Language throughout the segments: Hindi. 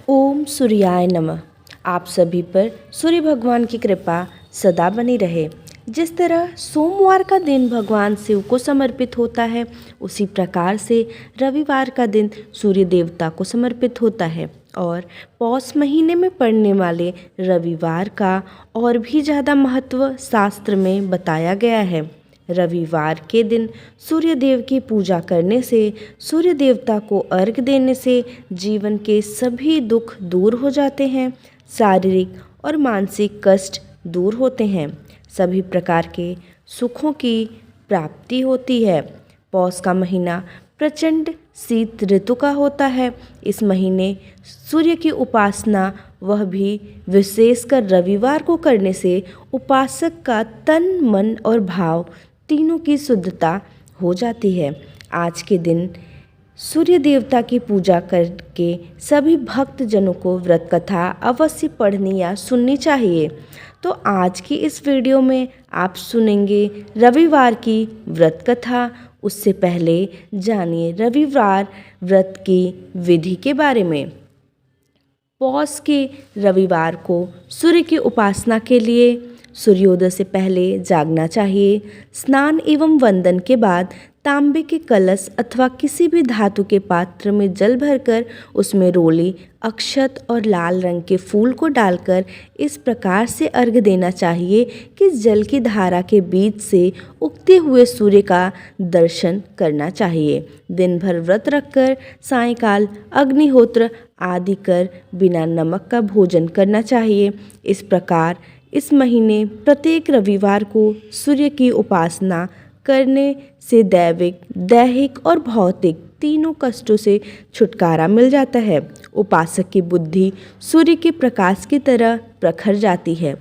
ओम सूर्याय नमः। आप सभी पर सूर्य भगवान की कृपा सदा बनी रहे। जिस तरह सोमवार का दिन भगवान शिव को समर्पित होता है, उसी प्रकार से रविवार का दिन सूर्य देवता को समर्पित होता है और पौष महीने में पड़ने वाले रविवार का और भी ज़्यादा महत्व शास्त्र में बताया गया है। रविवार के दिन सूर्य देव की पूजा करने से, सूर्य देवता को अर्घ्य देने से जीवन के सभी दुख दूर हो जाते हैं, शारीरिक और मानसिक कष्ट दूर होते हैं, सभी प्रकार के सुखों की प्राप्ति होती है। पौष का महीना प्रचंड शीत ऋतु का होता है। इस महीने सूर्य की उपासना, वह भी विशेषकर रविवार को करने से उपासक का तन, मन और भाव तीनों की शुद्धता हो जाती है। आज के दिन सूर्य देवता की पूजा करके सभी भक्त जनों को व्रत कथा अवश्य पढ़नी या सुननी चाहिए। तो आज की इस वीडियो में आप सुनेंगे रविवार की व्रत कथा। उससे पहले जानिए रविवार व्रत की विधि के बारे में। पौष के रविवार को सूर्य की उपासना के लिए सूर्योदय से पहले जागना चाहिए। स्नान एवं वंदन के बाद तांबे के कलश अथवा किसी भी धातु के पात्र में जल भरकर उसमें रोली, अक्षत और लाल रंग के फूल को डालकर इस प्रकार से अर्घ्य देना चाहिए कि जल की धारा के बीच से उगते हुए सूर्य का दर्शन करना चाहिए। दिन भर व्रत रखकर सायंकाल अग्निहोत्र आदि कर बिना नमक का भोजन करना चाहिए। इस प्रकार इस महीने प्रत्येक रविवार को सूर्य की उपासना करने से दैविक, दैहिक और भौतिक तीनों कष्टों से छुटकारा मिल जाता है। उपासक की बुद्धि सूर्य के प्रकाश की तरह प्रखर जाती है।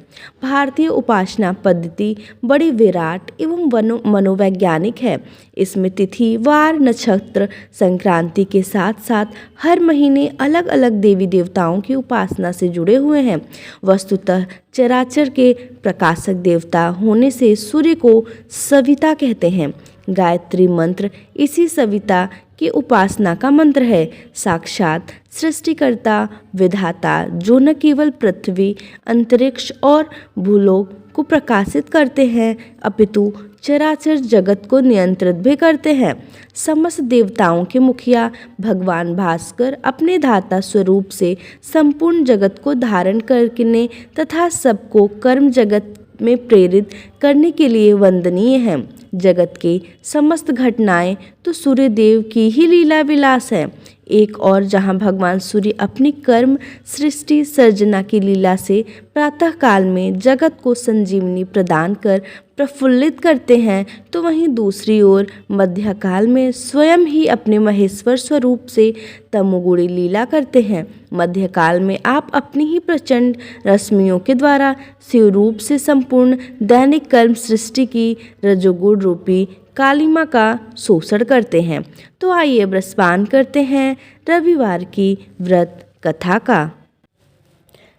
भारतीय उपासना पद्धति बड़ी विराट एवं मनोवैज्ञानिक है। इसमें तिथि, वार, नक्षत्र, संक्रांति के साथ साथ हर महीने अलग अलग देवी देवताओं की उपासना से जुड़े हुए हैं। वस्तुतः चराचर के प्रकाशक देवता होने से सूर्य को सविता कहते हैं। गायत्री मंत्र इसी सविता की उपासना का मंत्र है। साक्षात सृष्टिकर्ता, विधाता, जो न केवल पृथ्वी, अंतरिक्ष और भूलोक को प्रकाशित करते हैं अपितु चराचर जगत को नियंत्रित भी करते हैं। समस्त देवताओं के मुखिया भगवान भास्कर अपने धाता स्वरूप से संपूर्ण जगत को धारण करने तथा सबको कर्म जगत में प्रेरित करने के लिए वंदनीय हैं। जगत के समस्त घटनाएं तो सूर्य देव की ही लीला विलास है। एक और जहां भगवान सूर्य अपनी कर्म, सृष्टि, सर्जना की लीला से प्रातः काल में जगत को संजीवनी प्रदान कर प्रफुल्लित करते हैं, तो वहीं दूसरी ओर मध्यकाल में स्वयं ही अपने महेश्वर स्वरूप से तमोगुणी लीला करते हैं। मध्यकाल में आप अपनी ही प्रचंड रश्मियों के द्वारा शिव रूप से संपूर्ण दैनिक कर्म सृष्टि की रजोगुण रूपी कालिमा का शोषण करते हैं। तो आइए प्रस्पान करते हैं रविवार की व्रत कथा का।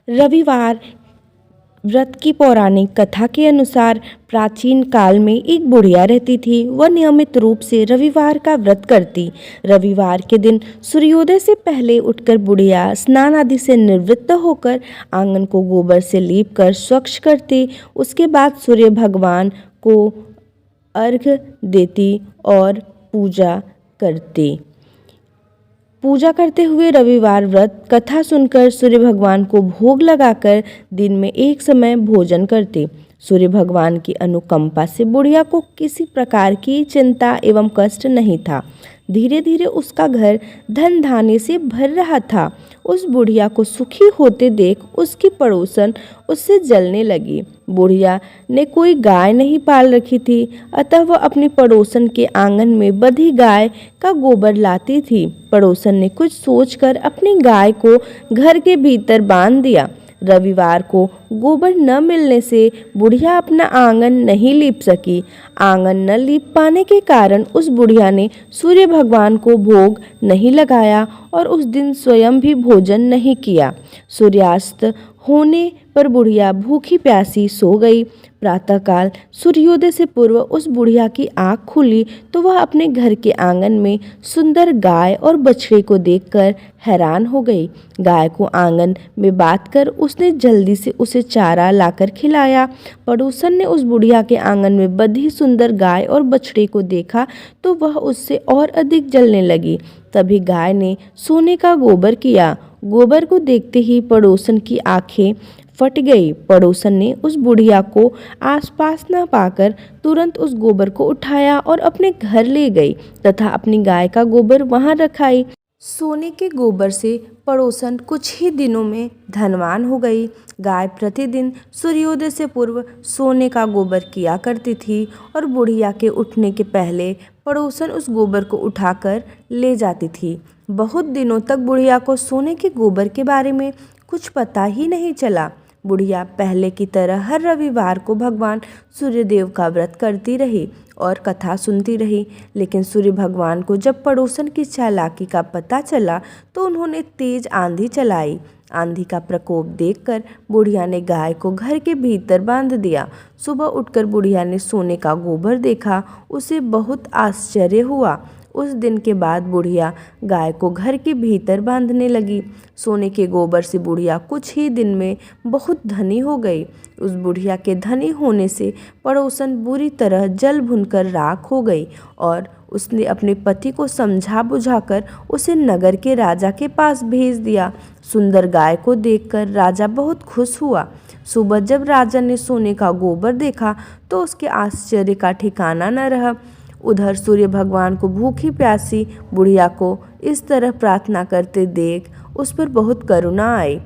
रविवार व्रत की पौराणिक कथा के अनुसार प्राचीन काल में एक बुढ़िया रहती थी। वह नियमित रूप से रविवार का व्रत करती। रविवार के दिन सूर्योदय से पहले उठकर बुढ़िया स्नान आदि से निवृत्त होकर आंगन को गोबर से लीप कर स्वच्छ करती। उसके बाद सूर्य भगवान को अर्घ्य देती और पूजा करती। पूजा करते हुए रविवार व्रत कथा सुनकर सूर्य भगवान को भोग लगाकर दिन में एक समय भोजन करती। सूर्य भगवान की अनुकंपा से बुढ़िया को किसी प्रकार की चिंता एवं कष्ट नहीं था। धीरे धीरे उसका घर धन धान्य से भर रहा था। उस बुढ़िया को सुखी होते देख उसकी पड़ोसन उससे जलने लगी। बुढ़िया ने कोई गाय नहीं पाल रखी थी, अतः वह अपनी पड़ोसन के आंगन में बंधी गाय का गोबर लाती थी। पड़ोसन ने कुछ सोचकर अपनी गाय को घर के भीतर बांध दिया। रविवार को गोबर न मिलने से बुढ़िया अपना आंगन नहीं लीप सकी। आंगन न लीप पाने के कारण उस बुढ़िया ने सूर्य भगवान को भोग नहीं लगाया और उस दिन स्वयं भी भोजन नहीं किया। सूर्यास्त होने पर बुढ़िया भूखी प्यासी सो गई। प्रातःकाल सूर्योदय से पूर्व उस बुढ़िया की आंख खुली तो वह अपने घर के आंगन में सुंदर गाय और बछड़े को देखकर हैरान हो गई। गाय को आंगन में बांध कर उसने जल्दी से उसे चारा लाकर खिलाया। पड़ोसन ने उस बुढ़िया के आंगन में बंधी सुंदर गाय और बछड़े को देखा तो वह उससे और अधिक जलने लगी। तभी गाय ने सोने का गोबर किया। गोबर को देखते ही पड़ोसन की आंखें फट गई। पड़ोसन ने उस बुढ़िया को आसपास न पाकर तुरंत उस गोबर को उठाया और अपने घर ले गई तथा अपनी गाय का गोबर वहां रखाई। सोने के गोबर से पड़ोसन कुछ ही दिनों में धनवान हो गई। गाय प्रतिदिन सूर्योदय से पूर्व सोने का गोबर किया करती थी और बुढ़िया के उठने के पहले पड़ोसन उस गोबर को उठाकर ले जाती थी। बहुत दिनों तक बुढ़िया को सोने के गोबर के बारे में कुछ पता ही नहीं चला। बुढ़िया पहले की तरह हर रविवार को भगवान सूर्यदेव का व्रत करती रही और कथा सुनती रही, लेकिन सूर्य भगवान को जब पड़ोसन की चालाकी का पता चला तो उन्होंने तेज आंधी चलाई। आंधी का प्रकोप देखकर बुढ़िया ने गाय को घर के भीतर बांध दिया। सुबह उठकर बुढ़िया ने सोने का गोबर देखा। उसे बहुत आश्चर्य हुआ। उस दिन के बाद बुढ़िया गाय को घर के भीतर बांधने लगी। सोने के गोबर से बुढ़िया कुछ ही दिन में बहुत धनी हो गई। उस बुढ़िया के धनी होने से पड़ोसन बुरी तरह जल भुनकर राख हो गई और उसने अपने पति को समझा बुझाकर उसे नगर के राजा के पास भेज दिया। सुंदर गाय को देखकर राजा बहुत खुश हुआ। सुबह जब राजा ने सोने का गोबर देखा तो उसके आश्चर्य का ठिकाना न रहा। उधर सूर्य भगवान को भूखी प्यासी बुढ़िया को इस तरह प्रार्थना करते देख उस पर बहुत करुणा आई।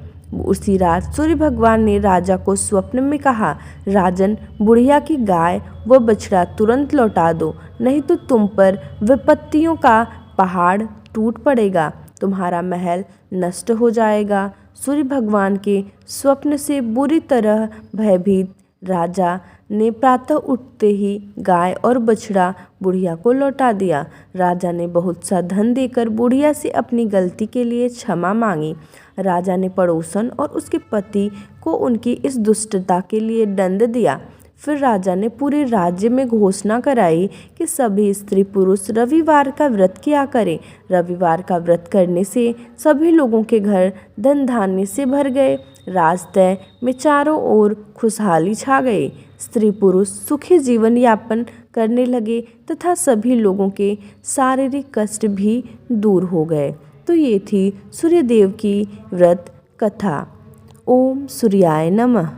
उसी रात सूर्य भगवान ने राजा को स्वप्न में कहा, राजन, बुढ़िया की गाय व बछड़ा तुरंत लौटा दो, नहीं तो तुम पर विपत्तियों का पहाड़ टूट पड़ेगा, तुम्हारा महल नष्ट हो जाएगा। सूर्य भगवान के स्वप्न से बुरी तरह भयभीत राजा ने प्रातः उठते ही गाय और बछड़ा बुढ़िया को लौटा दिया। राजा ने बहुत सा धन देकर बुढ़िया से अपनी गलती के लिए क्षमा मांगी। राजा ने पड़ोसन और उसके पति को उनकी इस दुष्टता के लिए दंड दिया। फिर राजा ने पूरे राज्य में घोषणा कराई कि सभी स्त्री पुरुष रविवार का व्रत किया करें। रविवार का व्रत करने से सभी लोगों के घर धन धान्य से भर गए। राजतय में चारों ओर खुशहाली छा गई। स्त्री पुरुष सुखी जीवन यापन करने लगे तथा सभी लोगों के शारीरिक कष्ट भी दूर हो गए। तो ये थी सूर्यदेव की व्रत कथा। ओम सूर्याय नमः।